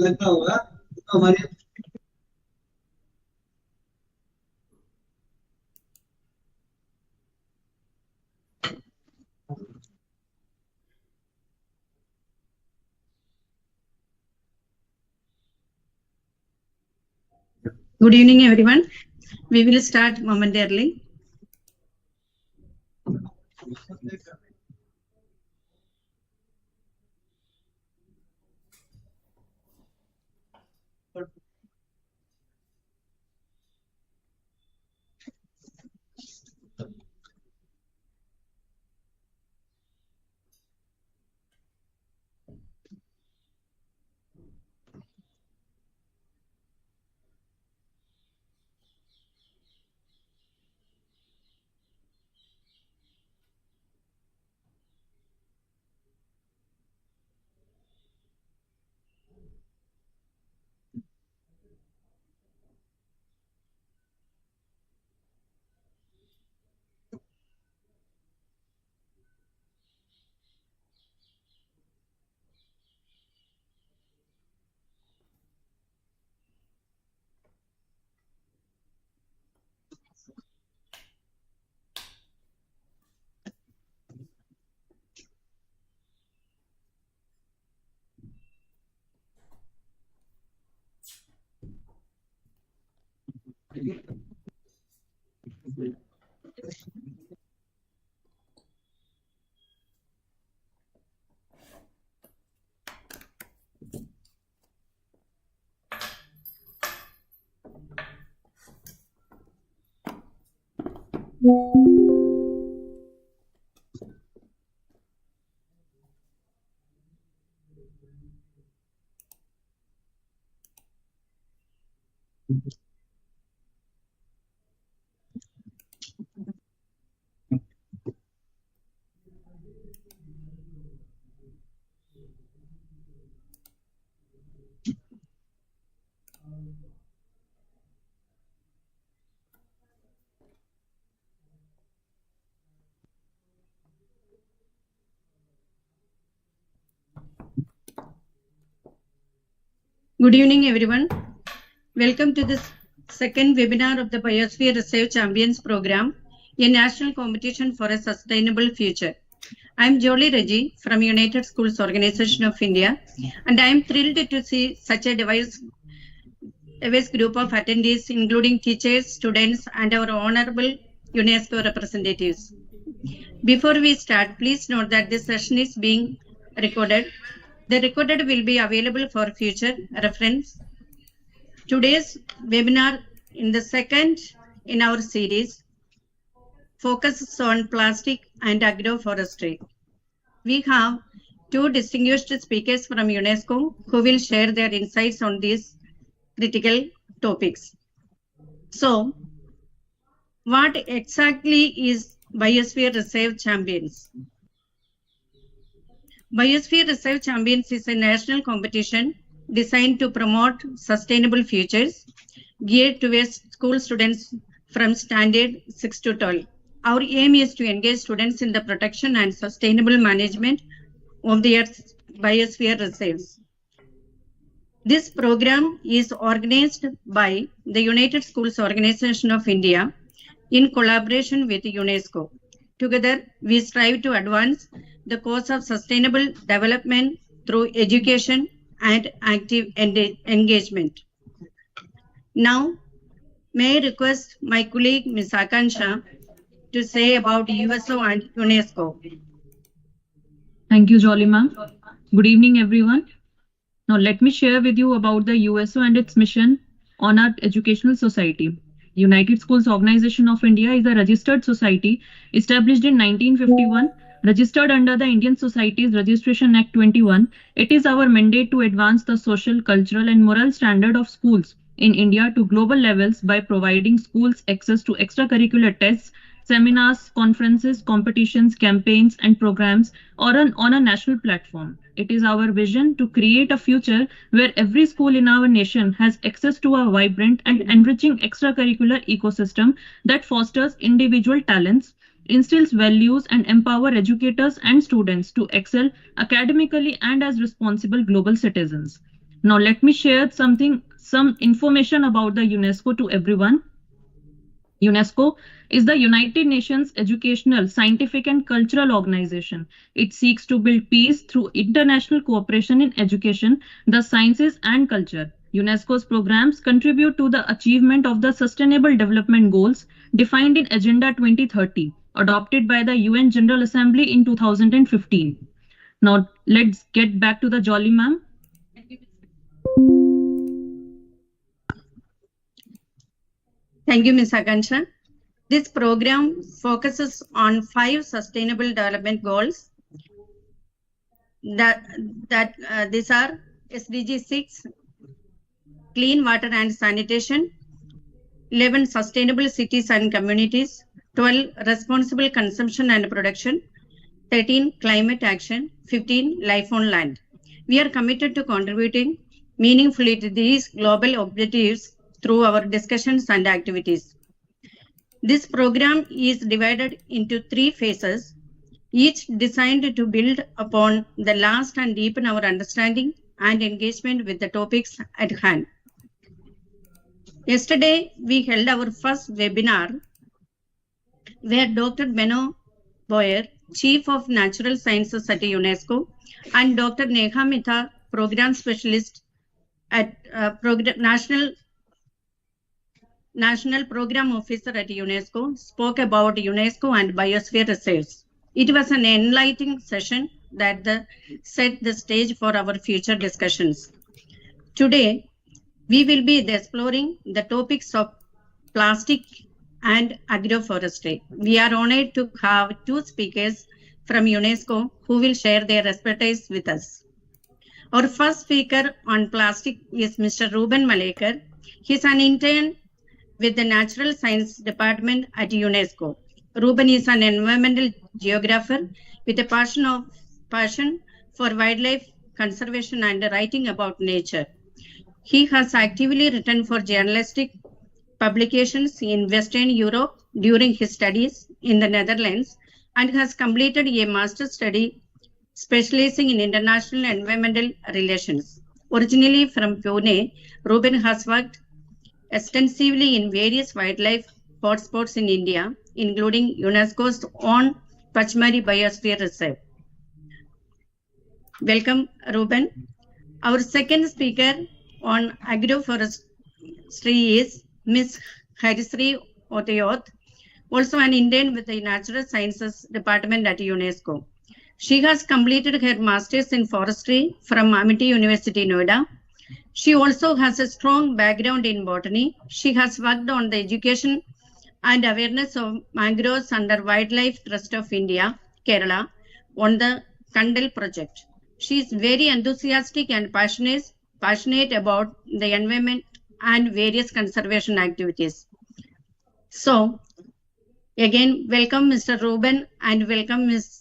लगता होगा हमारे Good evening, everyone. We will start momentarily. Good evening, everyone. Welcome to this second webinar of the Biosphere Reserve Champions program, a national competition for a sustainable future. I am Jolie Reggie from United Schools Organization of India, and I am thrilled to see such a diverse group of attendees, including teachers, students, and our honorable UNESCO representatives. Before we start, please note that this session is being recorded. The recorded will be available for future reference. Today's webinar, in the second in our series, focuses on plastic and agroforestry. We have two distinguished speakers from UNESCO who will share their insights on these critical topics. So, what exactly is Biosphere Reserve Champions? Biosphere Reserve Champions is a national competition designed to promote sustainable futures geared towards school students from standard 6 to 12. Our aim is to engage students in the protection and sustainable management of their biosphere reserves. This program is organized by the United Schools Organization of India in collaboration with UNESCO. Together, we strive to advance the cause of sustainable development through education and active engagement. Now, may I request my colleague Ms. Akansha to say about USO and UNESCO. Thank you, Jolie ma'am. Good evening, everyone. Now, let me share with you about the USO and its mission on our educational society. United Schools Organization of India is a registered society established in 1951, registered under the Indian Societies Registration Act 21. It is our mandate to advance the social, cultural, and moral standard of schools in India to global levels by providing schools access to extracurricular tests, seminars, conferences, competitions, campaigns, and programs on a national platform. It is our vision to create a future where every school in our nation has access to a vibrant and enriching extracurricular ecosystem that fosters individual talents, instills values, and empower educators and students to excel academically and as responsible global citizens. Now let me share some information about the UNESCO to everyone. UNESCO is the United Nations educational, scientific, and cultural organization. It seeks to build peace through international cooperation in education, the sciences, and culture. UNESCO's programs contribute to the achievement of the Sustainable Development Goals defined in Agenda 2030, adopted by the UN General Assembly in 2015. Now, let's get back to the Jolie ma'am. Thank you, Ms. Akansha. This program focuses on 5 sustainable development goals. These are SDG 6, clean water and sanitation, 11, sustainable cities and communities, 12, responsible consumption and production, 13, climate action, 15, life on land. We are committed to contributing meaningfully to these global objectives through our discussions and activities. This program is divided into 3 phases, each designed to build upon the last and deepen our understanding and engagement with the topics at hand. Yesterday, we held our first webinar where Dr. Benno Boyer, Chief of Natural Sciences at UNESCO, and Dr. Neha Mitha, Program Specialist at National Program Officer at UNESCO, spoke about UNESCO and Biosphere Reserves. It was an enlightening session that set the stage for our future discussions. Today, we will be exploring the topics of plastic and agroforestry. We are honored to have 2 speakers from UNESCO who will share their expertise with us. Our first speaker on plastic is Mr. Reuben Malekar. He's an intern with the Natural Science Department at UNESCO. Reuben is an environmental geographer with a passion for wildlife conservation and writing about nature. He has actively written for journalistic publications in Western Europe during his studies in the Netherlands and has completed a master's study specializing in international environmental relations. Originally from Pune, Reuben has worked extensively in various wildlife hotspots in India, including UNESCO's own Pachmari Biosphere Reserve. Welcome, Reuben. Our second speaker on agroforestry is Ms. Harisri Otayot, also an intern with the Natural Sciences Department at UNESCO. She has completed her master's in forestry from Amity University, Noida. She also has a strong background in botany. She has worked on the education and awareness of mangroves under Wildlife Trust of India, Kerala, on the Kandal project. She is very enthusiastic and passionate about the environment and various conservation activities. So, again, welcome Mr. Reuben and welcome Ms.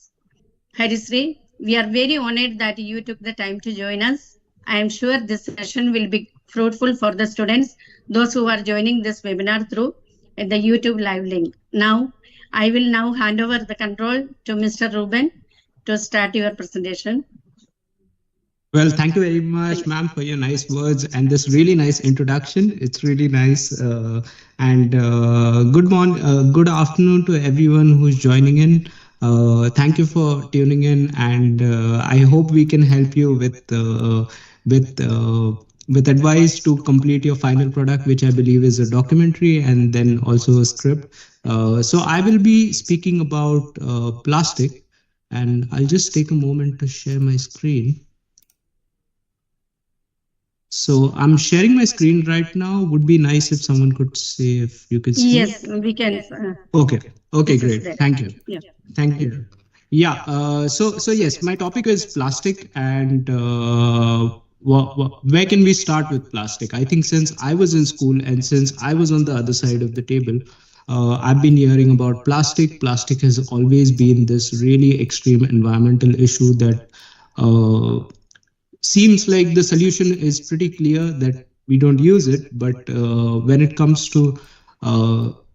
Harisri. We are very honored that you took the time to join us. I am sure this session will be fruitful for the students, those who are joining this webinar through the YouTube live link. Now, I will now hand over the control to Mr. Reuben to start your presentation. Well, thank you very much, ma'am, for your nice words and this really nice introduction. It's really nice. Good afternoon to everyone who's joining in. Thank you for tuning in, and I hope we can help you with advice to complete your final product, which I believe is a documentary and then also a script. So I will be speaking about plastic, and I'll just take a moment to share my screen. So I'm sharing my screen right now. Would be nice if someone could say if you could see. Yes, we can. Okay, great. Thank you. Yeah. Thank you. Yeah. So yes, my topic is plastic, and where can we start with plastic? I think since I was in school and since I was on the other side of the table, I've been hearing about plastic. Plastic has always been this really extreme environmental issue that seems like the solution is pretty clear, that we don't use it, but when it comes to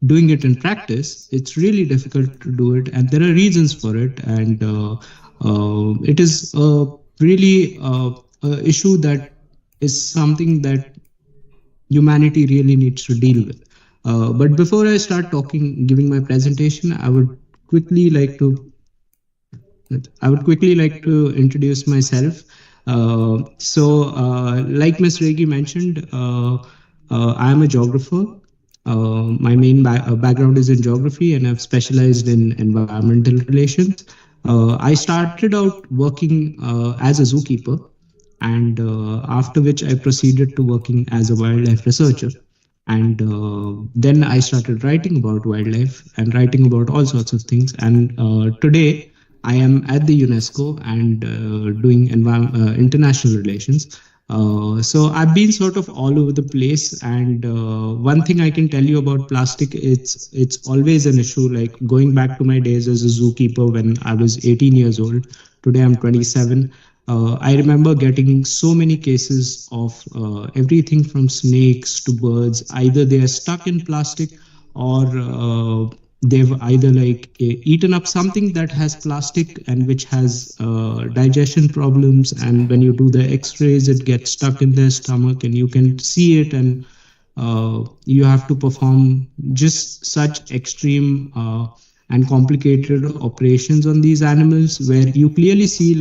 doing it in practice, it's really difficult to do it, and there are reasons for it, and it is really issue that is something that humanity really needs to deal with. But before I start giving my presentation, I would quickly like to introduce myself. Like Ms. Regi mentioned, I am a geographer. My main background is in geography, and I've specialized in environmental relations. I started out working as a zookeeper, and after which I proceeded to working as a wildlife researcher. And then I started writing about wildlife and writing about all sorts of things. And today, I am at the UNESCO and doing international relations. So I've been sort of all over the place. And one thing I can tell you about plastic, it's always an issue. Like going back to my days as a zookeeper when I was 18 years old. Today I'm 27. I remember getting so many cases of everything from snakes to birds. Either they are stuck in plastic or they've either eaten up something that has plastic and which has digestion problems, and when you do the x-rays it gets stuck in their stomach and you can see it, and you have to perform just such extreme and complicated operations on these animals, where you clearly see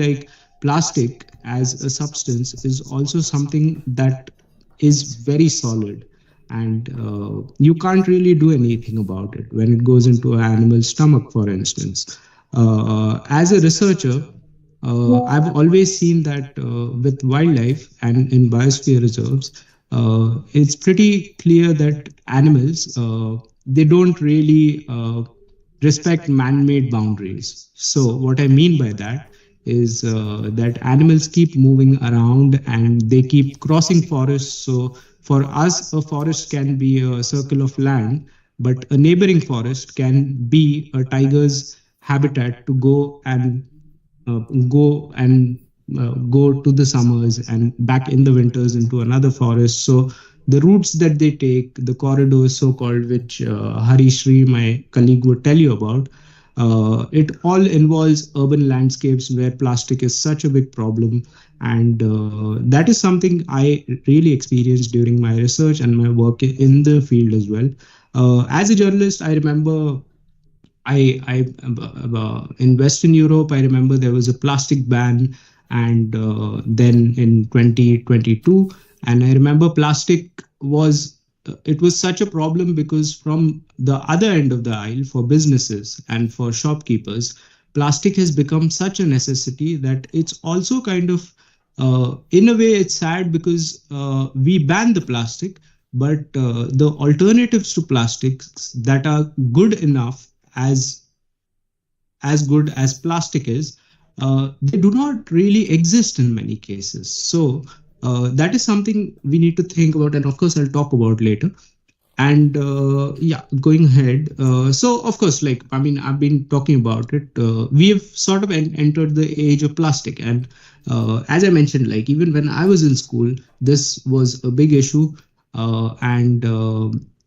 plastic as a substance is also something that is very solid, and you can't really do anything about it when it goes into an animal's stomach, for instance. As a researcher, I've always seen that with wildlife and in biosphere reserves, it's pretty clear that animals, they don't really respect man-made boundaries. So what I mean by that is that animals keep moving around and they keep crossing forests. So for us, a forest can be a circle of land, but a neighboring forest can be a tiger's habitat to uh, go and go to the summers and back in the winters into another forest. So the routes that they take, the corridors so called, which Harishri, my colleague, would tell you about, it all involves urban landscapes where plastic is such a big problem. And that is something I really experienced during my research and my work in the field as well. As a journalist, I remember in Western Europe, I remember there was a plastic ban, and then in 2022, and I remember plastic was it was such a problem because from the other end of the aisle for businesses and for shopkeepers, plastic has become such a necessity that it's also kind of in a way it's sad because we ban the plastic, but the alternatives to plastics that are good enough as good as plastic is, they do not really exist in many cases. So that is something we need to think about, and of course, I'll talk about later. And yeah, going ahead. So of course, like I mean, I've been talking about it. We have sort of entered the age of plastic, and as I mentioned, like even when I was in school, this was a big issue, and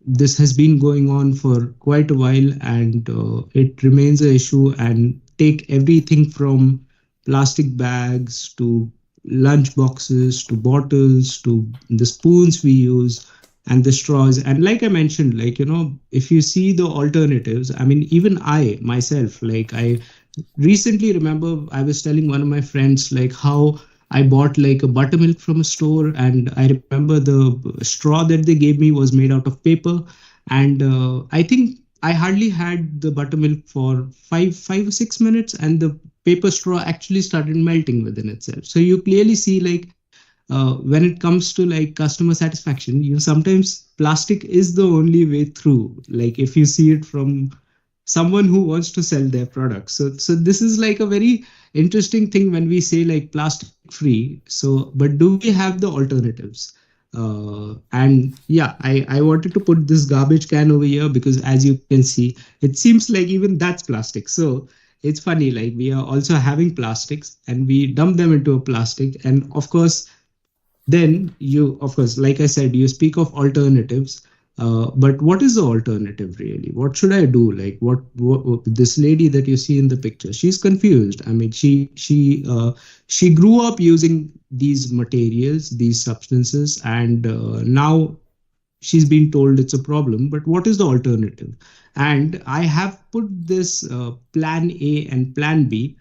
this has been going on for quite a while, and it remains an issue. And take everything from plastic bags to lunch boxes to bottles to the spoons we use and the straws. And like I mentioned, like, you know, if you see the alternatives, I mean, even I myself, like I recently remember I was telling one of my friends like how I bought like a buttermilk from a store, and I remember the straw that they gave me was made out of paper, and I think I hardly had the buttermilk for 5 or 6 minutes, and the paper straw actually started melting within itself. So you clearly see like when it comes to like customer satisfaction, you sometimes plastic is the only way through. Like if you see it from someone who wants to sell their products. So this is like a very interesting thing when we say like plastic free. So, but do we have the alternatives? And yeah, I wanted to put this garbage can over here because as you can see, it seems like even that's plastic. So it's funny, like we are also having plastics and we dump them into a plastic. And of course, then you, of course, like I said, you speak of alternatives. But what is the alternative really? What should I do? Like what this lady that you see in the picture, she's confused. I mean, she grew up using these materials, these substances, and now she's been told it's a problem. But what is the alternative? And I have put this plan A and plan B.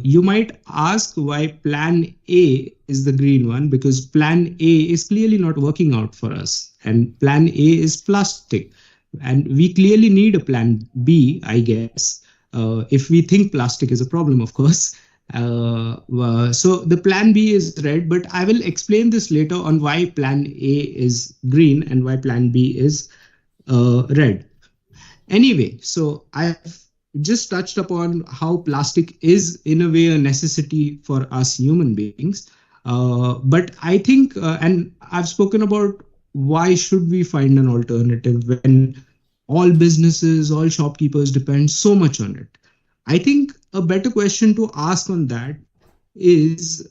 You might ask why plan A is the green one, because plan A is clearly not working out for us, and plan A is plastic, and we clearly need a plan B, I guess, if we think plastic is a problem, of course. So the plan B is red, but I will explain this later on why plan A is green and why plan B is red. Anyway, so I've just touched upon how plastic is in a way a necessity for us human beings. But I think, and I've spoken about why should we find an alternative when all businesses, all shopkeepers depend so much on it. I think a better question to ask on that is,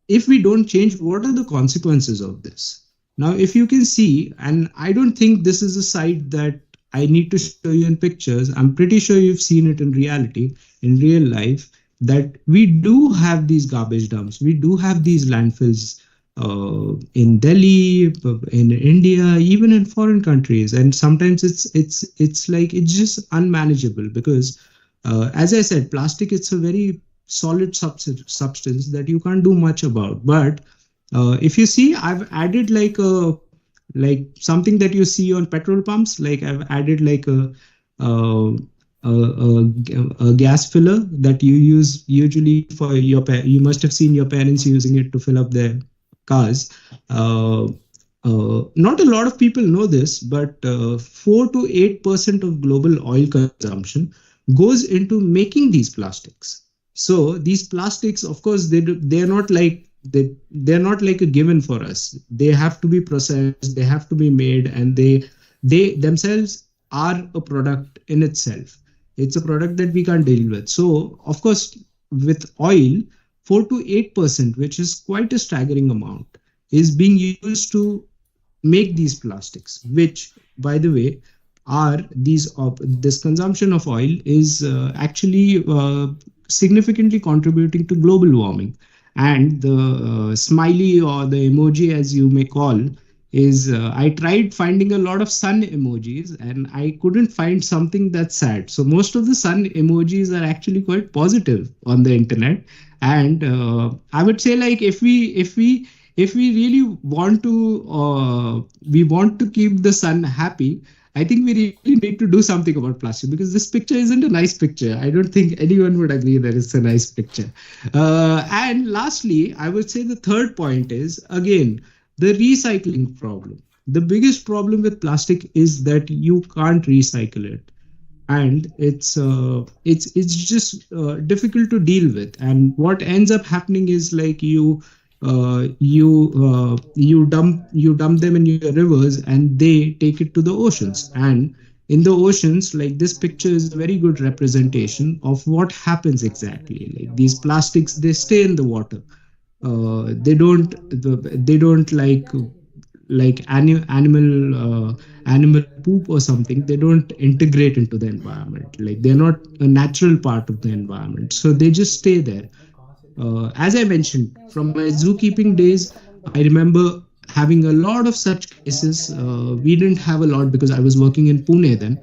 if we don't change, what are the consequences of this? Now, if you can see, and I don't think this is a site that I need to show you in pictures. I'm pretty sure you've seen it in reality, in real life, that we do have these garbage dumps. We do have these landfills in Delhi, in India, even in foreign countries. And sometimes it's like it's just unmanageable because, as I said, plastic, it's a very solid substance that you can't do much about. But if you see, I've added like something that you see on petrol pumps. Like I've added like a gas filler that you use usually for your you must have seen your parents using it to fill up their cars. Not a lot of people know this, but 4 to 8% of global oil consumption goes into making these plastics. So these plastics, of course, they're not like they're not like a given for us. They have to be processed, they have to be made, and they themselves are a product in itself. It's a product that we can't deal with. So of course, with oil, 4 to 8%, which is quite a staggering amount, is being used to make these plastics, which, by the way, are this consumption of oil is actually significantly contributing to global warming. And the smiley, or the emoji as you may call, is I tried finding a lot of sun emojis and I couldn't find something that's sad. So most of the sun emojis are actually quite positive on the internet. And I would say, like, if we really want to keep the sun happy, I think we really need to do something about plastic, because this picture isn't a nice picture. I don't think anyone would agree that it's a nice picture. And lastly, I would say the third point is, again, the recycling problem. The biggest problem with plastic is that you can't recycle it, and it's just difficult to deal with. And what ends up happening is, like, you dump them in your rivers, and they take it to the oceans. And in the oceans, like, this picture is a very good representation of what happens exactly. Like, these plastics, they stay in the water. They don't like animal poop or something. They don't integrate into the environment. Like, they're not a natural part of the environment, so they just stay there. As I mentioned, from my zookeeping days, I remember having a lot of such cases. We didn't have a lot because I was working in Pune then.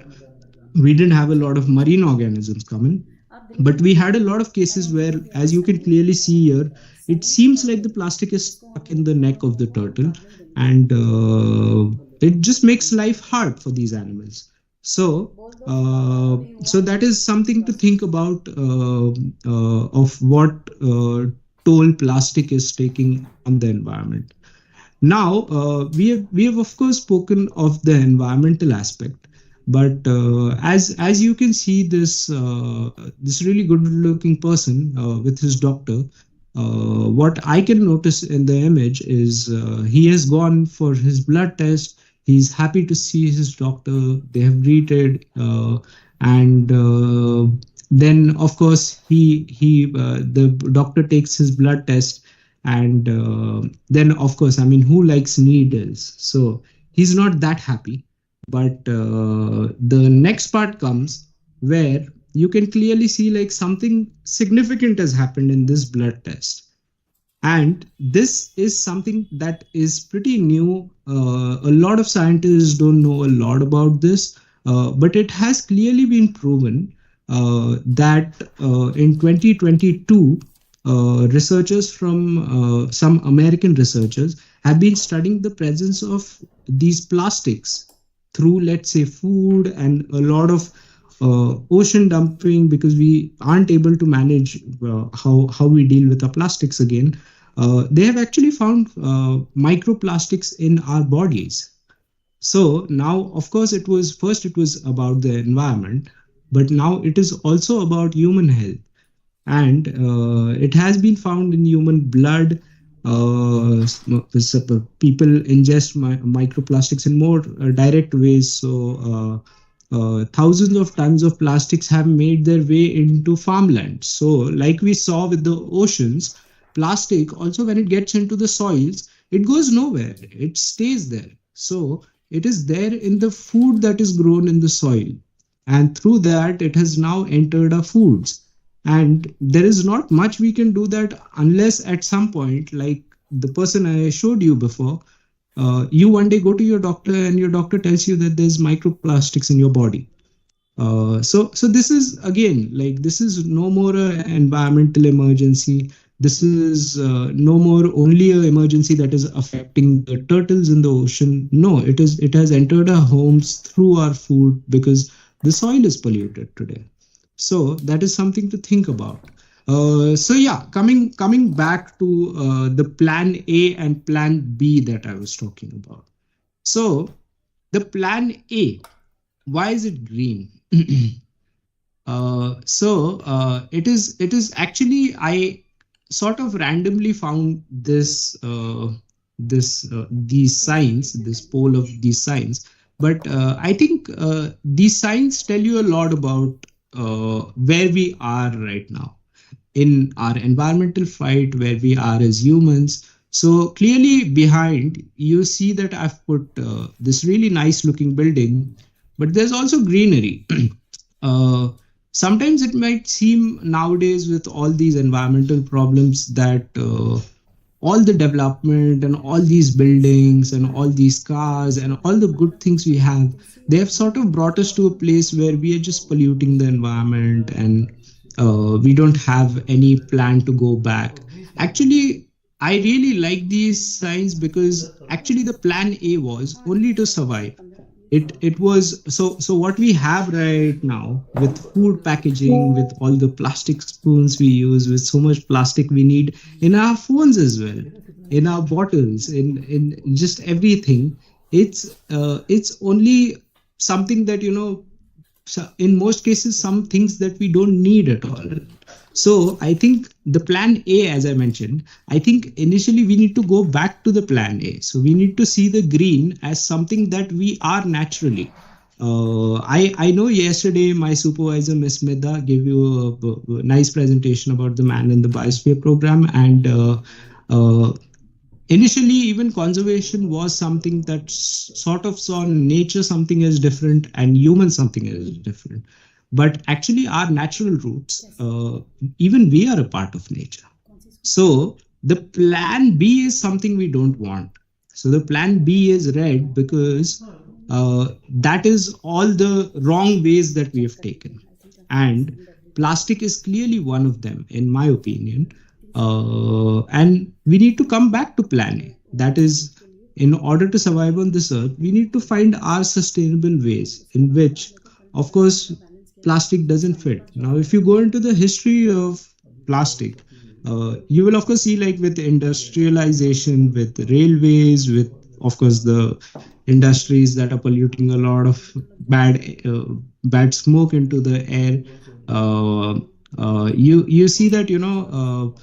We didn't have a lot of marine organisms coming, but we had a lot of cases where, as you can clearly see here, it seems like the plastic is stuck in the neck of the turtle, and it just makes life hard for these animals. So that is something to think about, of what toll plastic is taking on the environment. Now, we have of course spoken of the environmental aspect, but as you can see, this really good looking person with his doctor, what I can notice in the image is he has gone for his blood test. He's happy to see his doctor. They have greeted, and then of course the doctor takes his blood test, and then of course, I mean, who likes needles? So he's not that happy. But the next part comes, where you can clearly see, like, something significant has happened in this blood test. And this is something that is pretty new. A lot of scientists don't know a lot about this, but it has clearly been proven that in 2022, researchers from some American researchers have been studying the presence of these plastics through, let's say, food and a lot of ocean dumping, because we aren't able to manage how we deal with our plastics again. They have actually found microplastics in our bodies. So now, of course, it was about the environment, but now it is also about human health. And it has been found in human blood. People ingest microplastics in more direct ways. So thousands of tons of plastics have made their way into farmland. So, like we saw with the oceans, plastic also, when it gets into the soils, it goes nowhere. It stays there. So it is there in the food that is grown in the soil, and through that it has now entered our foods. And there is not much we can do that, unless at some point, like the person I showed you before, you one day go to your doctor and your doctor tells you that there's microplastics in your body. So this is, again, like, this is no more an environmental emergency. This is no more only an emergency that is affecting the turtles in the ocean. No, it has entered our homes through our food, because the soil is polluted today. So that is something to think about. So yeah, coming back to the plan A and plan B that I was talking about. So the plan A, why is it green? It is actually, I sort of randomly found these signs, this pole of these signs. But I think these signs tell you a lot about where we are right now in our environmental fight, where we are as humans. So clearly behind, you see that I've put this really nice looking building, but there's also greenery. uh, Sometimes it might seem nowadays with all these environmental problems that all the development and all these buildings and all these cars and all the good things we have, they have sort of brought us to a place where we are just polluting the environment, and we don't have any plan to go back. Actually, I really like these signs because actually the plan A was only to survive. It was so what we have right now with food packaging, with all the plastic spoons we use, with so much plastic we need in our phones as well, in our bottles, in just everything. It's only something that, you know, so in most cases some things that we don't need at all. So I think the plan A, as I mentioned, I think initially we need to go back to the plan A. So we need to see the green as something that we are naturally. I know yesterday my supervisor, Miss Midha, gave you a nice presentation about the man in the biosphere program, and initially even conservation was something that sort of saw nature something as different and human something as different. But actually our natural roots, even we are a part of nature. So the plan B is something we don't want. So the plan B is red because that is all the wrong ways that we have taken. And plastic is clearly one of them, in my opinion. And we need to come back to plan A. That is, in order to survive on this earth, we need to find our sustainable ways in which, of course, plastic doesn't fit. Now, if you go into the history of plastic, you will, of course, see like with industrialization, with railways, with, of course, the industries that are polluting a lot of bad smoke into the air. You see that, you know,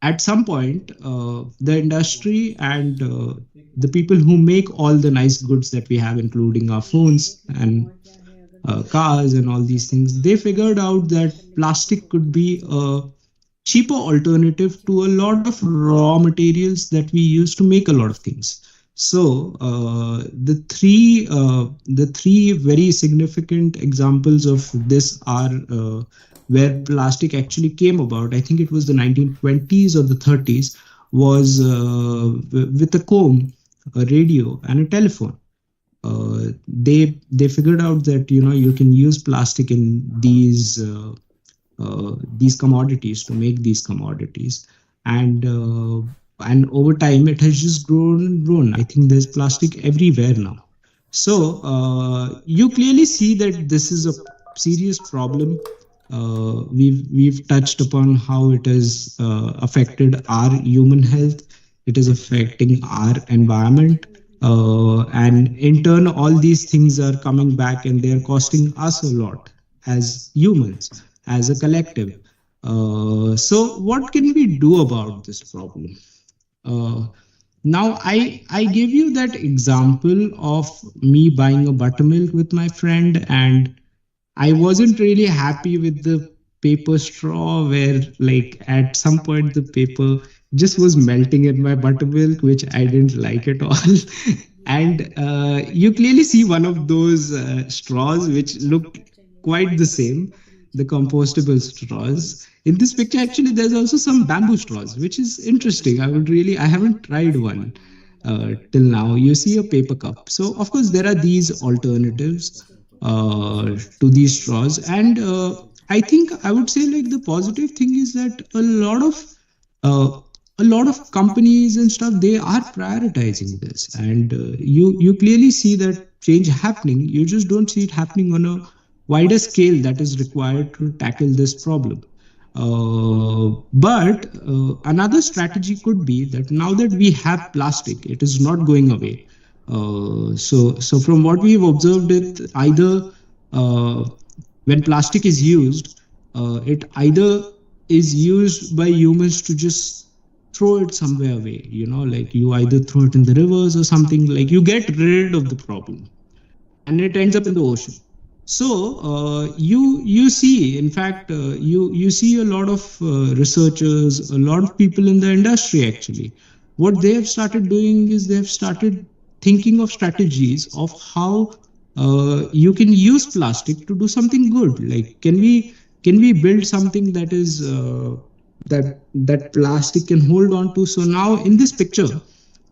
at some point, the industry and the people who make all the nice goods that we have, including our phones and cars and all these things, they figured out that plastic could be a cheaper alternative to a lot of raw materials that we use to make a lot of things. So the three very significant examples of this are where plastic actually came about. I think it was the 1920s or the 30s, was with a comb, a radio, and a telephone. They figured out that, you know, you can use plastic in these commodities to make these commodities, and over time it has just grown and grown. I think there's plastic everywhere now. So you clearly see that this is a serious problem. We've touched upon how it has affected our human health. It is affecting our environment. And in turn, all these things are coming back and they're costing us a lot as humans, as a collective. So what can we do about this problem? Now, I gave you that example of me buying a buttermilk with my friend, and I wasn't really happy with the paper straw, where like at some point the paper just was melting in my buttermilk, which I didn't like at all. And you clearly see one of those straws which look quite the same, the compostable straws. In this picture, actually, there's also some bamboo straws, which is interesting. I haven't tried one till now. You see a paper cup. So, of course, there are these alternatives to these straws. And I think I would say like the positive thing is that a lot of companies and stuff, they are prioritizing this, and you clearly see that change happening. You just don't see it happening on a wider scale that is required to tackle this problem. But another strategy could be that now that we have plastic, it is not going away. So from what we've observed, it either when plastic is used, it either is used by humans to just throw it somewhere away, like you either throw it in the rivers or something, like you get rid of the problem and it ends up in the ocean. So you see, in fact, you see a lot of researchers, a lot of people in the industry actually. What they have started doing is they have started thinking of strategies of how you can use plastic to do something good. Like, can we build something that is that plastic can hold on to? So now in this picture,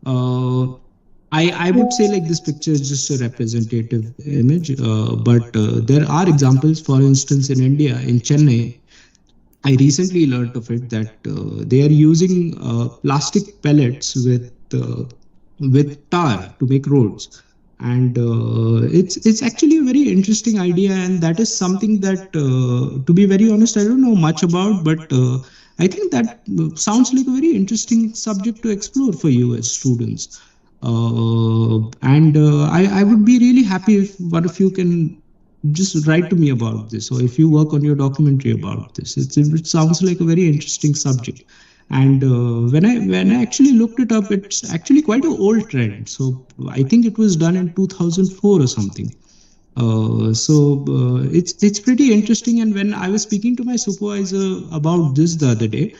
I would say like this picture is just a representative image, but there are examples. For instance, in India, in Chennai, I recently learned of it that they are using plastic pellets with tar to make roads, and it's actually a very interesting idea, and that is something that, to be very honest, I don't know much about, but I think that sounds like a very interesting subject to explore for you as students. And I would be really happy if one of you can just write to me about this, or if you work on your documentary about this. It sounds like a very interesting subject. And when I actually looked it up, it's actually quite an old trend. So I think it was done in 2004 or something. It's pretty interesting. And when I was speaking to my supervisor about this the other day,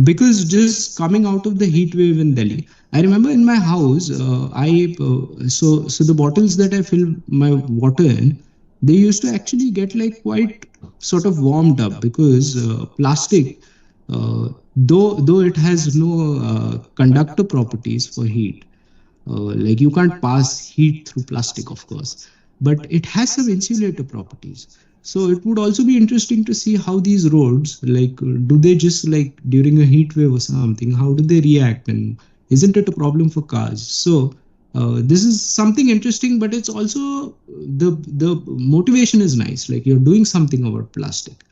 because just coming out of the heat wave in Delhi, I remember in my house, so the bottles that I fill my water in, they used to actually get like quite sort of warmed up, because plastic, though it has no conductor properties for heat, like you can't pass heat through plastic, of course, but it has some insulator properties. So it would also be interesting to see how these roads, like, do they just like during a heat wave or something, how do they react, and isn't it a problem for cars? So this is something interesting, but it's also the motivation is nice. Like, you're doing something about plastic,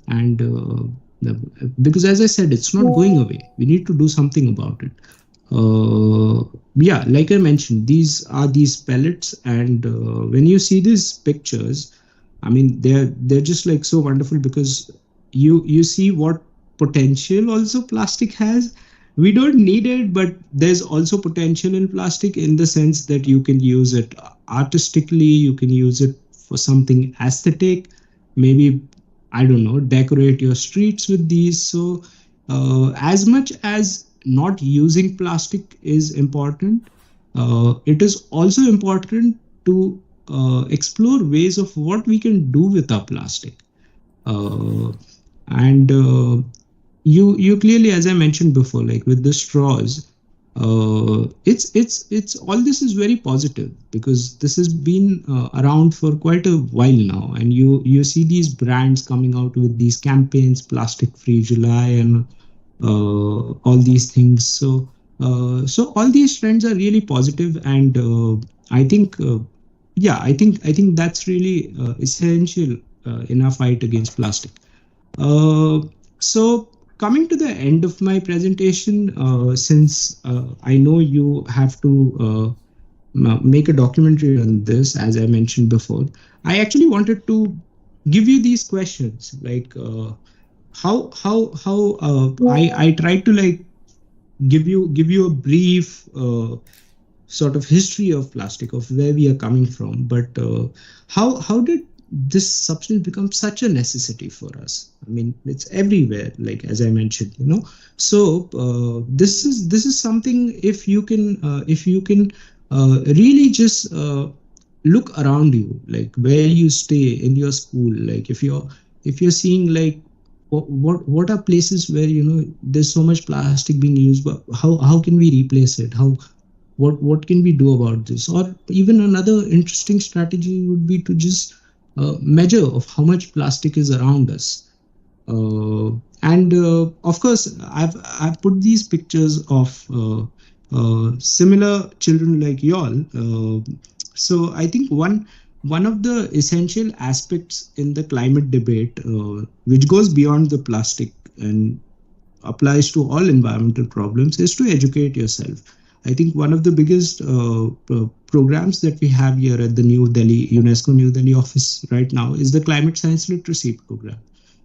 and because as I said, it's not going away. We need to do something about it. Yeah, like I mentioned, these are these pellets, and when you see these pictures, I mean, they're just like so wonderful, because you see what potential also plastic has. We don't need it, but there's also potential in plastic, in the sense that you can use it artistically, you can use it for something aesthetic, maybe, I don't know, decorate your streets with these. So as much as not using plastic is important, it is also important to explore ways of what we can do with our plastic. And you clearly, as I mentioned before, like with the straws, it's all this is very positive, because this has been around for quite a while now, and you see these brands coming out with these campaigns, plastic free July, and all these things. So all these trends are really positive, and I think I think that's really essential in our fight against plastic. So coming to the end of my presentation, since I know you have to make a documentary on this, as I mentioned before, I actually wanted to give you these questions, like how I tried to like give you a brief sort of history of plastic, of where we are coming from, but how did this substance become such a necessity for us? I mean, it's everywhere, like as I mentioned, So this is something, if you can really just look around you, like where you stay in your school, like if you're seeing like what are places where there's so much plastic being used, but how can we replace it? What can we do about this? Or even another interesting strategy would be to just measure of how much plastic is around us. And of course, I've put these pictures of similar children like y'all. So I think one of the essential aspects in the climate debate, which goes beyond the plastic and applies to all environmental problems, is to educate yourself. I think one of the biggest programs that we have here at the New Delhi, UNESCO New Delhi office right now is the Climate Science Literacy Program.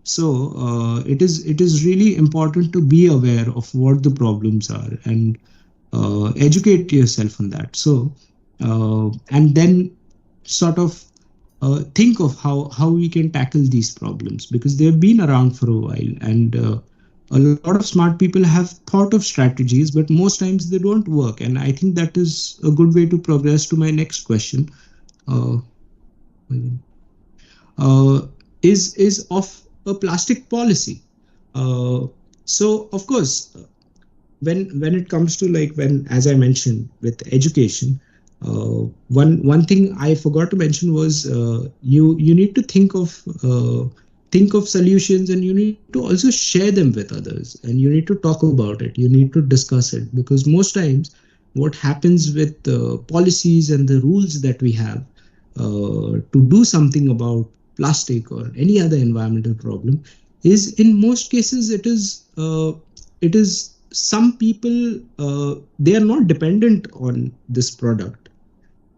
So it is really important to be aware of what the problems are and educate yourself on that. So and then sort of think of how we can tackle these problems, because they've been around for a while, and a lot of smart people have thought of strategies, but most times they don't work. And I think that is a good way to progress to my next question. Is of a plastic policy. So of course, when it comes to as I mentioned with education, one thing I forgot to mention was you need to think of solutions, and you need to also share them with others, and you need to talk about it. You need to discuss it, because most times what happens with policies and the rules that we have to do something about plastic or any other environmental problem is, in most cases, it is some people, they are not dependent on this product.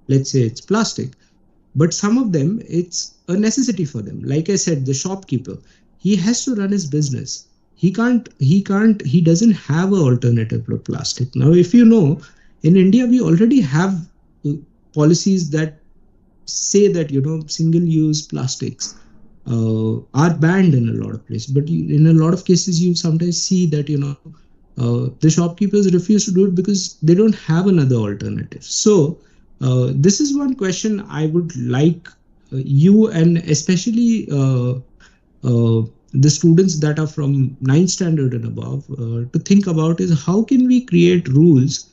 Let's say it's plastic, but some of them, it's a necessity for them. Like I said, the shopkeeper, he has to run his business. He doesn't have an alternative to plastic. Now, if you know, in India, we already have policies that say that, single-use plastics are banned in a lot of places. But in a lot of cases, you sometimes see that, the shopkeepers refuse to do it because they don't have another alternative. So this is one question I would like you, and especially the students that are from 9th standard and above, to think about is how can we create rules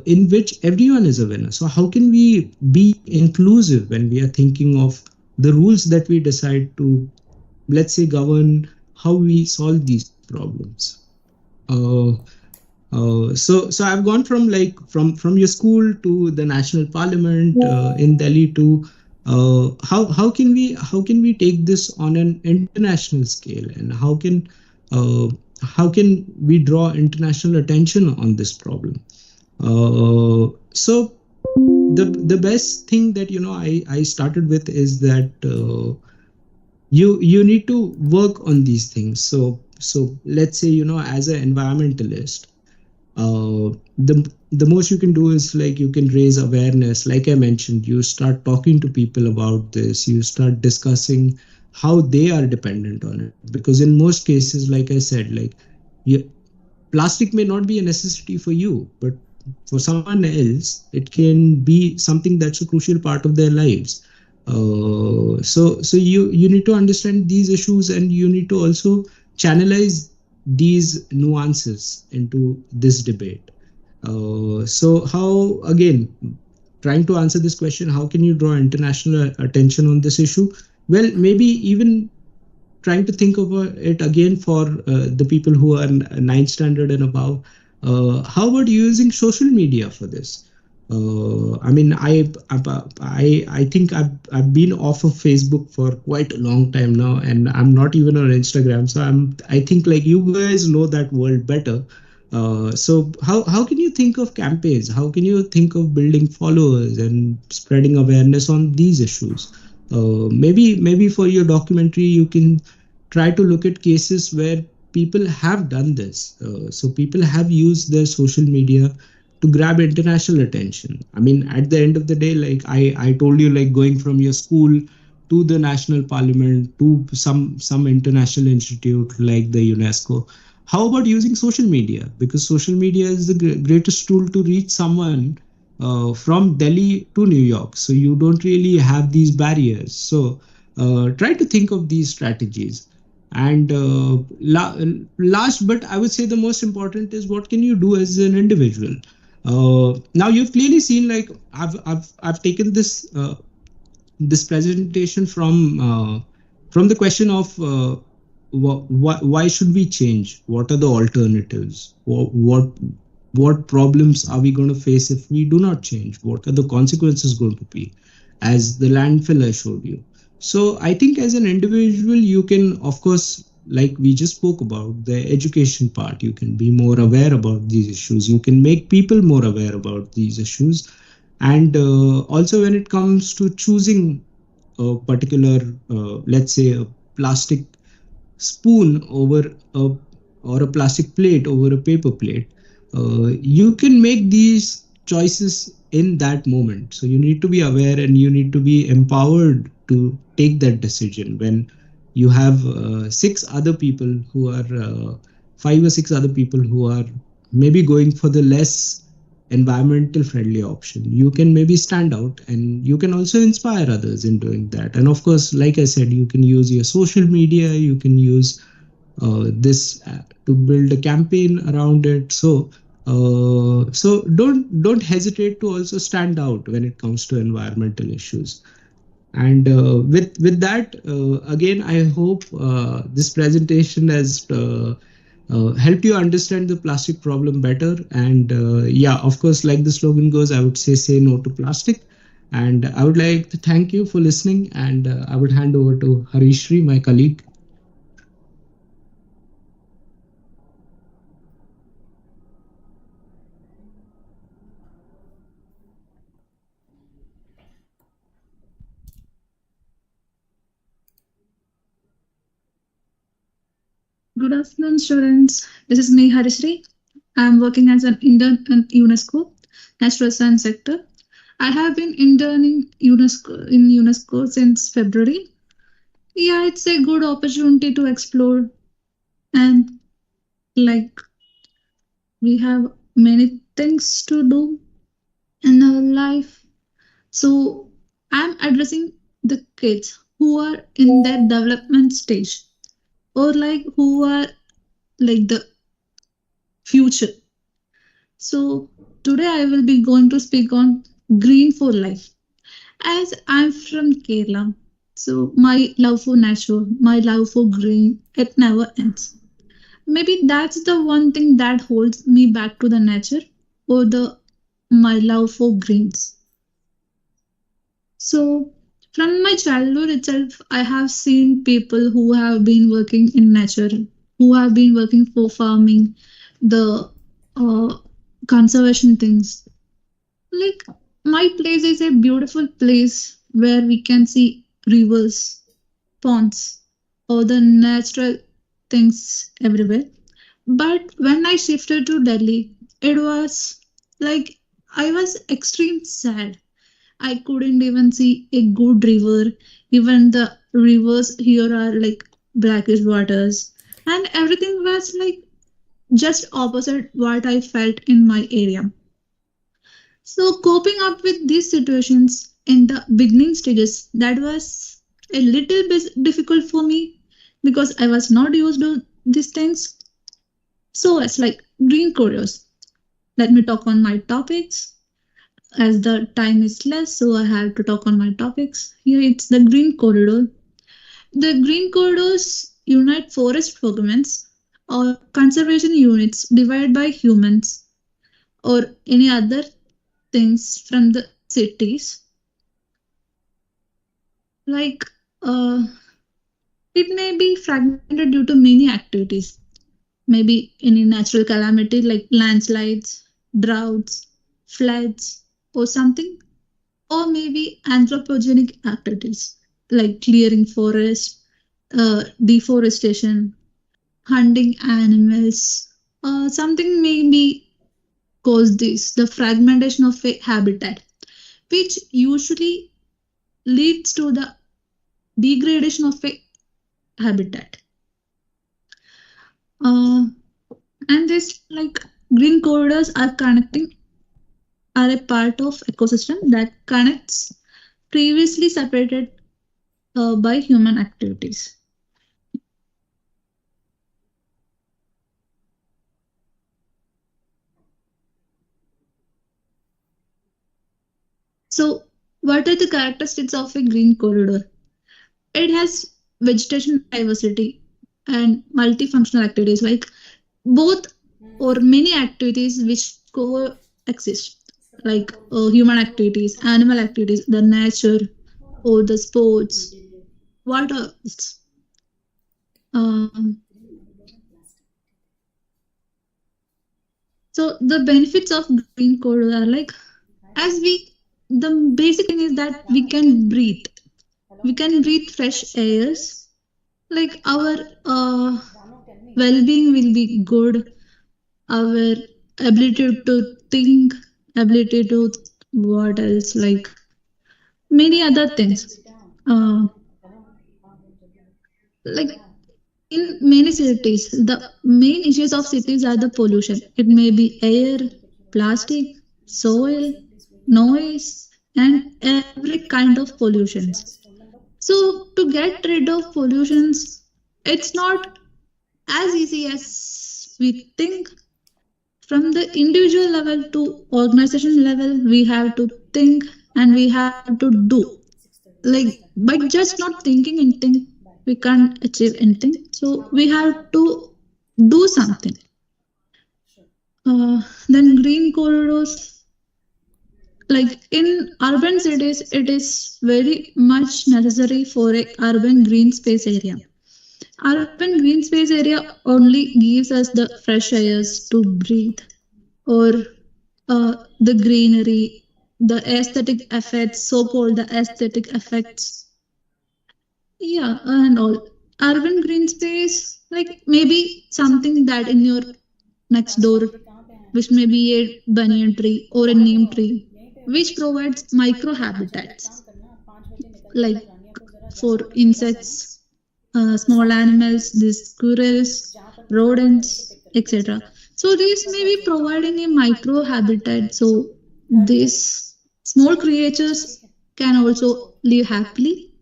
in which everyone is a winner. So how can we be inclusive when we are thinking of the rules that we decide to, let's say, govern how we solve these problems. So I've gone from your school to the national parliament in Delhi to how can we take this on an international scale, and how can we draw international attention on this problem. So the best thing that I started with is that you need to work on these things. So let's say, as an environmentalist, the most you can do is you can raise awareness. Like I mentioned, you start talking to people about this, you start discussing how they are dependent on it, because in most cases, like I said, plastic may not be a necessity for you, but for someone else, it can be something that's a crucial part of their lives. So you need to understand these issues, and you need to also channelize these nuances into this debate. So how, again, trying to answer this question, how can you draw international attention on this issue? Well, maybe even trying to think of it again for the people who are 9th standard and above. How about using social media for this? I mean, I think I've been off of Facebook for quite a long time now, and I'm not even on Instagram. So I think you guys know that world better. So how can you think of campaigns? How can you think of building followers and spreading awareness on these issues? Maybe for your documentary, you can try to look at cases where people have done this. So people have used their social media to grab international attention. I mean, at the end of the day, I told you, going from your school to the national parliament to some international institute like the UNESCO. How about using social media? Because social media is the greatest tool to reach someone from Delhi to New York. So you don't really have these barriers. So try to think of these strategies. And last, but I would say the most important is, what can you do as an individual? Now you've clearly seen, I've taken this this presentation from the question of why should we change? What are the alternatives? What problems are we going to face if we do not change? What are the consequences going to be? As the landfill I showed you. So I think as an individual, you can, of course, like we just spoke about, the education part, you can be more aware about these issues. You can make people more aware about these issues. And also when it comes to choosing a particular, let's say, a plastic spoon over a or a plastic plate over a paper plate, you can make these choices in that moment. So you need to be aware and you need to be empowered to take that decision when you have six other people who are five or six other people who are maybe going for the less environmental friendly option. You can maybe stand out and you can also inspire others in doing that. And of course, like I said, you can use your social media, you can use this to build a campaign around it. So don't hesitate to also stand out when it comes to environmental issues. And with that, again, I hope this presentation has helped you understand the plastic problem better. And yeah, of course, like the slogan goes, I would say no to plastic. And I would like to thank you for listening. And I would hand over to Harishri, my colleague. Good afternoon, students. This is me, Harishri. I am working as an intern in UNESCO, Natural Science sector. I have been interning UNESCO since February. Yeah, it's a good opportunity to explore, and like we have many things to do in our life. So I'm addressing the kids who are in their development stage, or like who are like the future. So today I will be going to speak on green for life. As I'm from Kerala, so my love for nature, my love for green, it never ends. Maybe that's the one thing that holds me back to the nature, or the my love for greens. So from my childhood itself, I have seen people who have been working in nature, who have been working for farming, the uh, conservation things. Like my place is a beautiful place where we can see rivers, ponds, or the natural things everywhere. But when I shifted to Delhi, it was like I was extreme sad. I couldn't even see a good river. Even the rivers here are like blackish waters, and everything was like just opposite what I felt in my area. So, coping up with these situations in the beginning stages, that was a little bit difficult for me because I was not used to these things. So, it's like green corridors. Let me talk on my topics as the time is less, so I have to talk on my topics. Here it's the green corridor. The green corridors unite forest fragments or conservation units divided by humans or any other things from the cities. Like it may be fragmented due to many activities, maybe any natural calamity like landslides, droughts, floods, or something, or maybe anthropogenic activities like clearing forests, deforestation, hunting animals, something maybe cause this the fragmentation of a habitat, which usually leads to the degradation of a habitat. Uh, and this like green corridors are connecting are a part of ecosystem that connects previously separated by human activities. So, what are the characteristics of a green corridor? It has vegetation diversity and multifunctional activities like both or many activities which coexist, like human activities, animal activities, the nature, or the sports, what else? Um, so the benefits of green corridor are like as we the basic thing is that we can breathe. We can breathe fresh airs. Like our well-being will be good. Our ability to think, ability to what else, like many other things. Like in many cities, the main issues of cities are the pollution. It may be air, plastic, soil, noise, and every kind of pollutions. So to get rid of pollutions, it's not as easy as we think. From the individual level to organization level, we have to think and we have to do. Like by just not thinking anything, we can't achieve anything. So we have to do something. Then green corridors. Like in urban cities, it is very much necessary for a urban green space area. Urban green space area only gives us the fresh airs to breathe, or the greenery, the aesthetic effects, so-called the aesthetic effects. Yeah, and all. Urban green space, like maybe something that in your next door, which may be a banyan tree or a neem tree, which provides micro habitats, like for insects, small animals, these squirrels, rodents, etc. So these may be providing a micro habitat. So these small creatures can also live happily.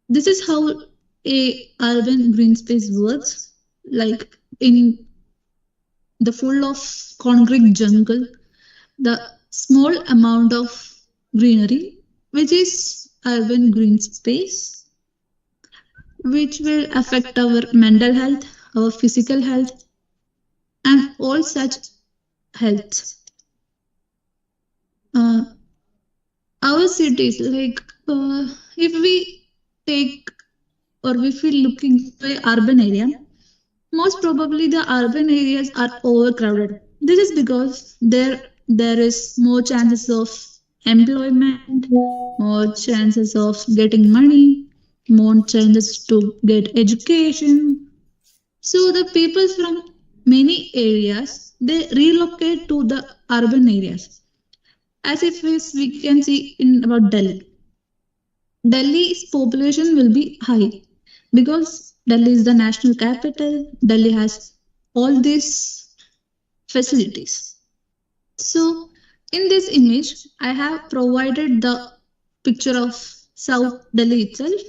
This is how a urban green space works. Like in the full of concrete jungle, the small amount of greenery, which is urban green space, which will affect our mental health, our physical health, and all such health. Our cities, like if we take or if we look into an urban area, most probably the urban areas are overcrowded. This is because there is more chances of employment, more chances of getting money, more chances to get education. So the people from many areas, they relocate to the urban areas. As if we can see in about Delhi. Delhi's population will be high because Delhi is the national capital. Delhi has all these facilities. So in this image, I have provided the picture of South Delhi itself,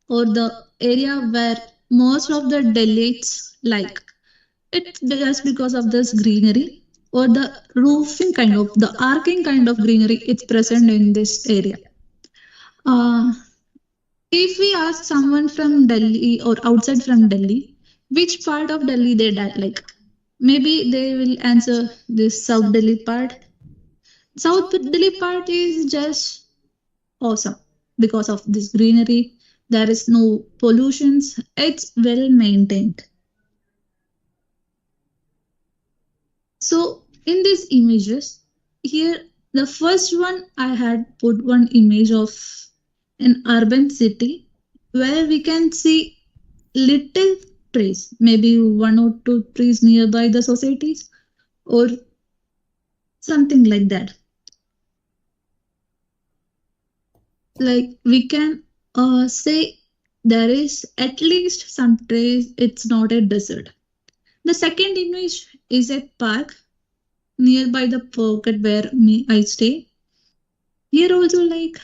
or the area where most of the Delhiites like. It's just because of this greenery or the roofing kind of, the arcing kind of greenery it's present in this area. If we ask someone from Delhi or outside from Delhi, which part of Delhi they like, maybe they will answer this South Delhi part. South Delhi part is just awesome because of this greenery. There is no pollutions. It's well maintained. So in these images, here the first one I had put one image of an urban city where we can see little trees, maybe 1 or 2 trees nearby the societies or something like that. Like we can say there is at least some trees, it's not a desert. The second image is a park nearby the pocket where I stay. Here also, like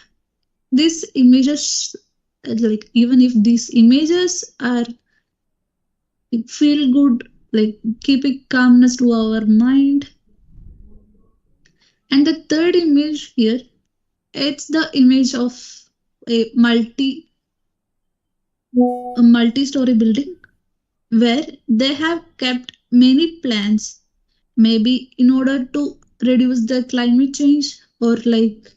these images, like even if these images are feel good, like keeping calmness to our mind. And the third image here, it's the image of a multi-story building where they have kept many plants, maybe in order to reduce the climate change or like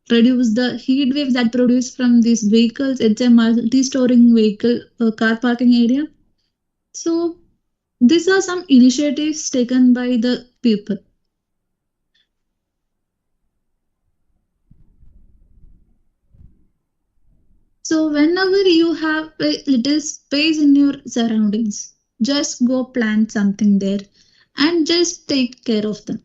reduce the heat waves that produce from these vehicles. It's a multi-story vehicle car parking area. So these are some initiatives taken by the people. So whenever you have a little space in your surroundings, just go plant something there and just take care of them.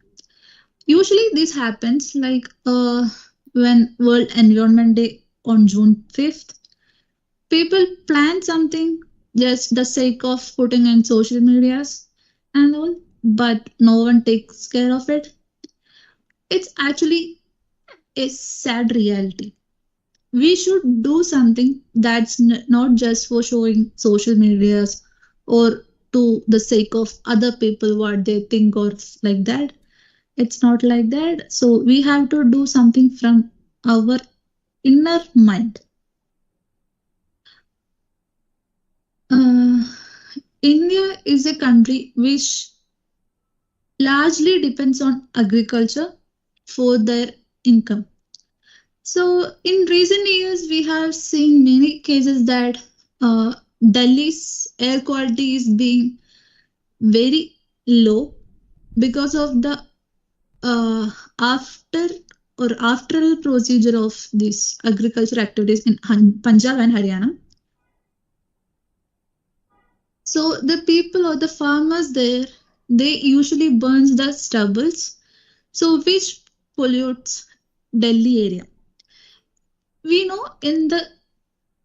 Usually this happens like when World Environment Day on June 5th. People plant something just the sake of putting in social medias and all, but no one takes care of it. It's actually a sad reality. We should do something that's not just for showing social medias or to the sake of other people what they think or like that. It's not like that. So we have to do something from our inner mind. India is a country which largely depends on agriculture for their income. So, in recent years, we have seen many cases that Delhi's air quality is being very low because of the after or after procedure of these agriculture activities in Punjab and Haryana. So the people or the farmers there, they usually burns the stubbles, so which pollutes Delhi area. We know in the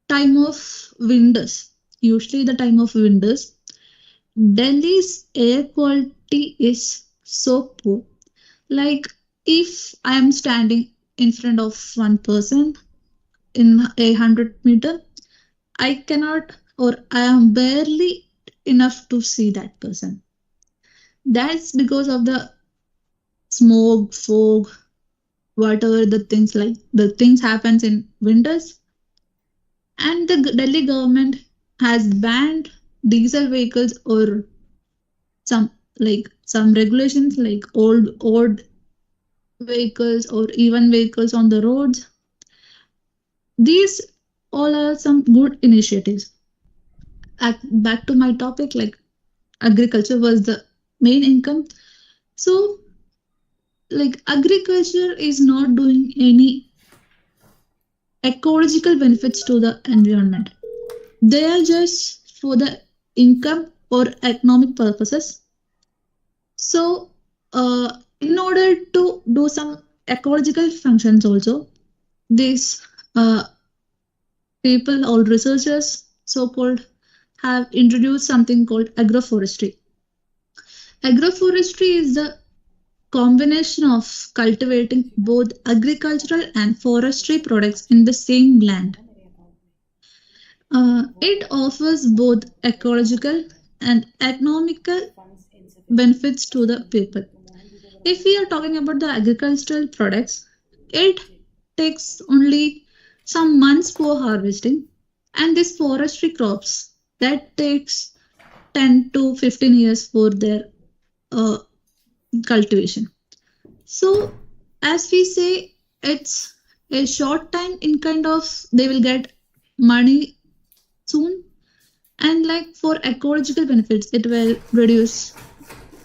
time of winters, usually the time of winters, Delhi's air quality is so poor. Like if I am standing in front of one person in 100 meter, I cannot or I am barely enough to see that person. That's because of the smoke, fog, whatever the things happens in winters. And the Delhi government has banned diesel vehicles or some regulations like old vehicles or even vehicles on the roads. These all are some good initiatives. Back to my topic, like agriculture was the main income. So like agriculture is not doing any ecological benefits to the environment. They are just for the income or economic purposes. So in order to do some ecological functions also, these people or researchers so-called have introduced something called agroforestry. Agroforestry is the combination of cultivating both agricultural and forestry products in the same land. It offers both ecological and economical benefits to the people. If we are talking about the agricultural products, it takes only some months for harvesting, and these forestry crops that takes 10 to 15 years for their cultivation. So as we say, it's a short time in kind of they will get money soon, and like for ecological benefits it will reduce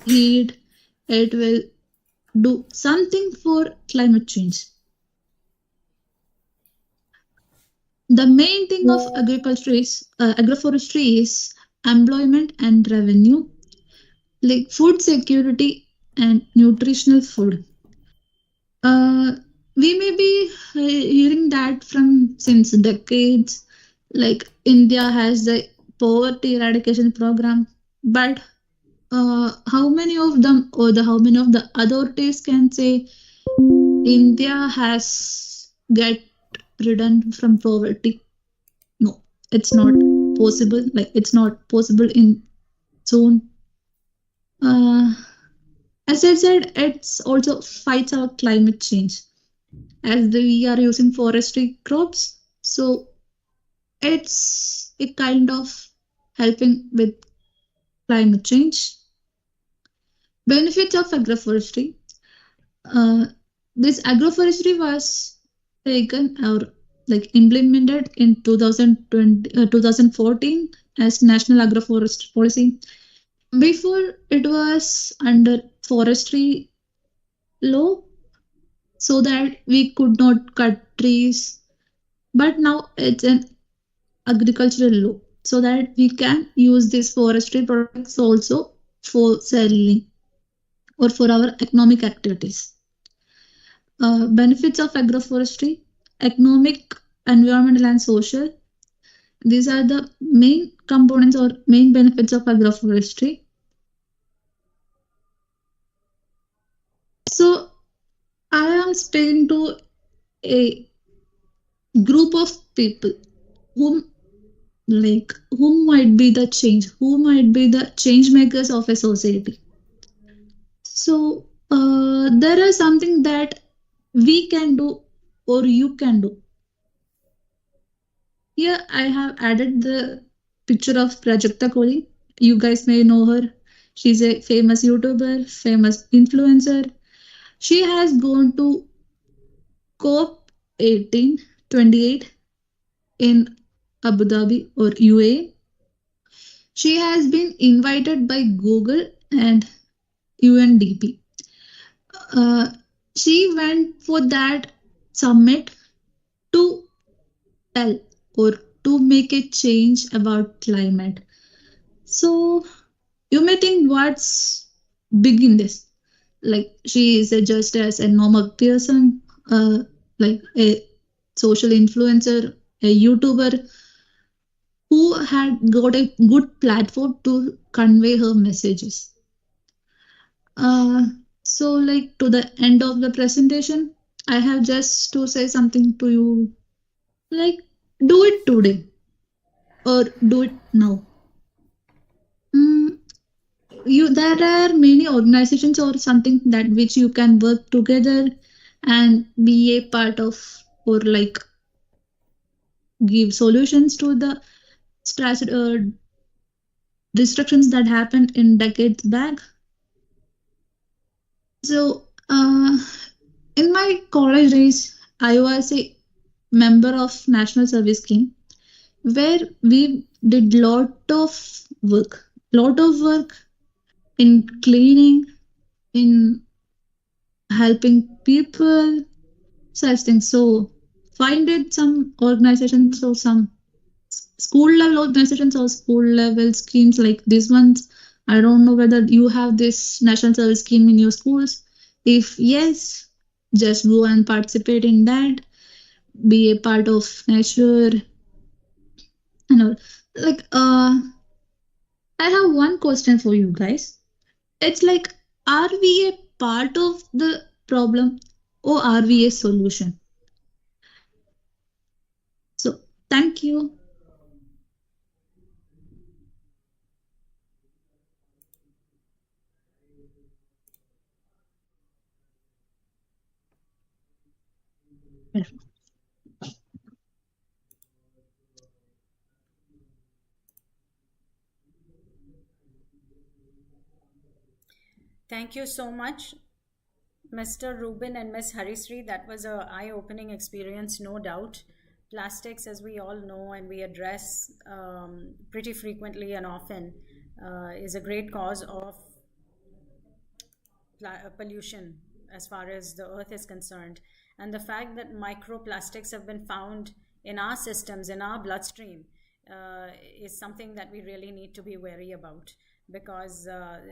heat, it will do something for climate change. The main thing of agroforestry is employment and revenue, like food security and nutritional food. We may be hearing that from since decades, like India has the poverty eradication program, but how many of them or how many of the authorities can say India has get ridden from poverty? No, it's not possible. Like it's not possible in soon. As I said, it's also fights our climate change as we are using forestry crops. So it's a kind of helping with climate change. Benefits of agroforestry. This agroforestry was taken or like implemented in 2014 as National Agroforestry Policy. Before it was under forestry law, so that we could not cut trees, but now it's an agricultural law, so that we can use these forestry products also for selling or for our economic activities. Benefits of agroforestry: economic, environmental, and social. These are the main components or main benefits of agroforestry. So I am speaking to a group of people whom who might be the change, who might be the change makers of a society. So there is something that we can do or you can do. Here I have added the picture of Prajakta Kohli. You guys may know her. She's a famous YouTuber, famous influencer. She has gone to COP 1828 in Abu Dhabi or UAE. She has been invited by Google and UNDP. She went for that summit to tell or to make a change about climate. So you may think, what's big in this? Like, she is just as a normal person, like a social influencer, a YouTuber who had got a good platform to convey her messages. So, like, to the end of the presentation, I have just to say something to you. Like, do it today or do it now. There are many organizations or something that which you can work together and be a part of, or like give solutions to the destructions that happened in decades back. So in my college days, I was a member of National Service Scheme, where we did lot of work in cleaning, in helping people, such things. So find it some organizations or some school level organizations or school level schemes like these ones. I don't know whether you have this national service scheme in your schools. If yes, just go and participate in that. Be a part of nature. And all. Like I have one question for you guys. It's like, are we a part of the problem or are we a solution? So thank you. Thank you so much, Mr. Reuben and Ms. Harisri. That was an eye-opening experience, no doubt. Plastics, as we all know and we address pretty frequently and often, is a great cause of pollution as far as the earth is concerned. And the fact that microplastics have been found in our systems, in our bloodstream, is something that we really need to be wary about, because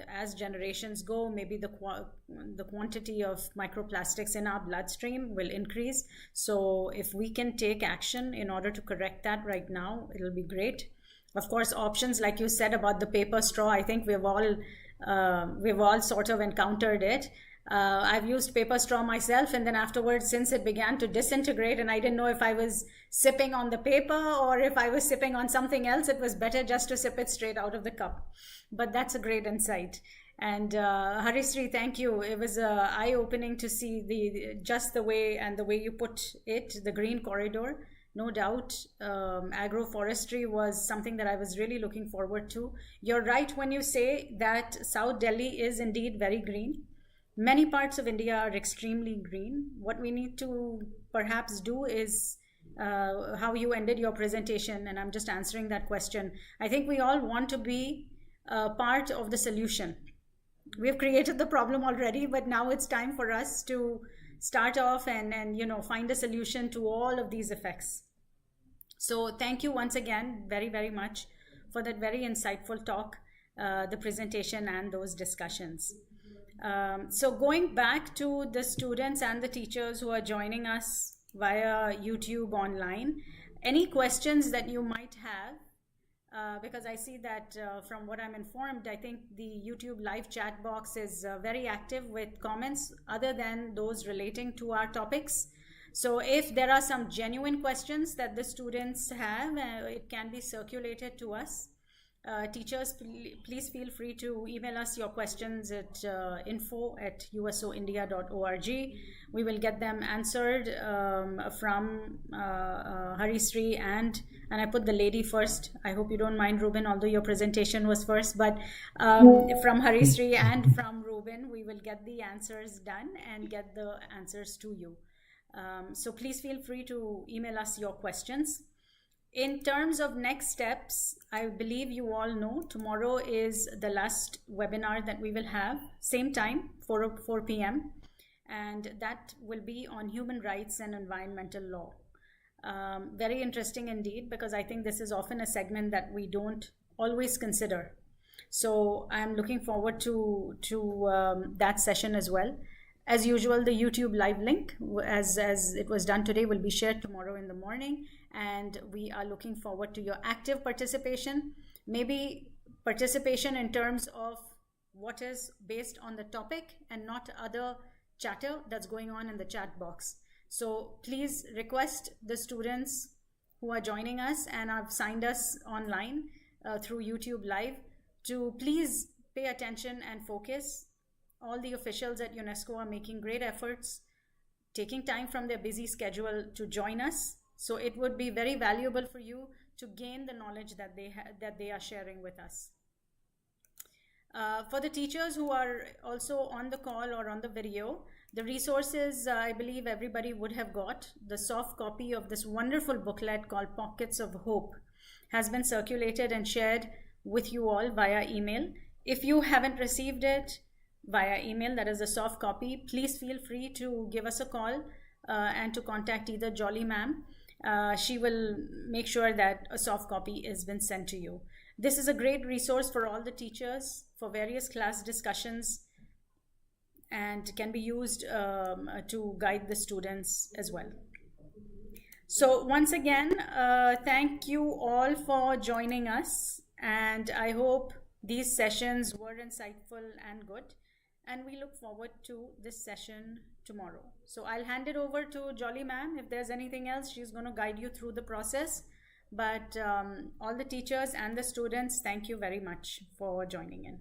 as generations go, maybe the quantity of microplastics in our bloodstream will increase. So if we can take action in order to correct that right now, it'll be great. Of course, options like you said about the paper straw, I think we've all sort of encountered it. I've used paper straw myself, and then afterwards, since it began to disintegrate and I didn't know if I was sipping on the paper or if I was sipping on something else, it was better just to sip it straight out of the cup. But that's a great insight. And Harisri, thank you. It was eye-opening to see just the way you put it, the green corridor. No doubt, agroforestry was something that I was really looking forward to. You're right when you say that South Delhi is indeed very green. Many parts of India are extremely green. What we need to perhaps do is how you ended your presentation, and I'm just answering that question. I think we all want to be part of the solution. We've created the problem already, but now it's time for us to start off and find a solution to all of these effects. So thank you once again very, very much for that very insightful talk, the presentation and those discussions. So going back to the students and the teachers who are joining us via YouTube online, any questions that you might have, because I see that from what I'm informed, I think the YouTube live chat box is very active with comments other than those relating to our topics. So if there are some genuine questions that the students have, it can be circulated to us. Teachers, please feel free to email us your questions at info@usoindia.org. We will get them answered from Harishree and I put the lady first. I hope you don't mind, Reuben, although your presentation was first, but from Harishree and from Reuben, we will get the answers done and get the answers to you. So please feel free to email us your questions. In terms of next steps, I believe you all know tomorrow is the last webinar that we will have, same time, 4 p.m. And that will be on human rights and environmental law. Very interesting indeed, because I think this is often a segment that we don't always consider. So I'm looking forward to that session as well. As usual, the YouTube live link, as it was done today, will be shared tomorrow in the morning. And we are looking forward to your active participation, maybe participation in terms of what is based on the topic and not other chatter that's going on in the chat box. So please request the students who are joining us and have signed us online through YouTube Live to please pay attention and focus. All the officials at UNESCO are making great efforts, taking time from their busy schedule to join us. So it would be very valuable for you to gain the knowledge that they are sharing with us. For the teachers who are also on the call or on the video, the resources I believe everybody would have got. The soft copy of this wonderful booklet called Pockets of Hope has been circulated and shared with you all via email. If you haven't received it via email, that is a soft copy, please feel free to give us a call and to contact either Jolly ma'am. She will make sure that a soft copy has been sent to you. This is a great resource for all the teachers for various class discussions and can be used to guide the students as well. So once again, thank you all for joining us, and I hope these sessions were insightful and good. And we look forward to this session tomorrow. So I'll hand it over to Jolly ma'am. If there's anything else, she's going to guide you through the process. But all the teachers and the students, thank you very much for joining in.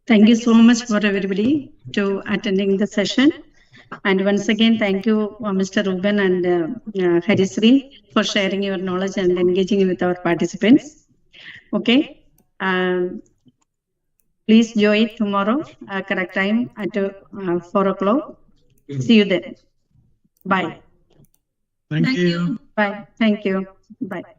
Thank you so much for everybody to attending the session. And once again, thank you, Mr. Reuben and Harishree, for sharing your knowledge and engaging with our participants. Okay. Please join tomorrow, correct time at 4 o'clock. See you then. Bye. Thank you. Bye. Thank you. Bye.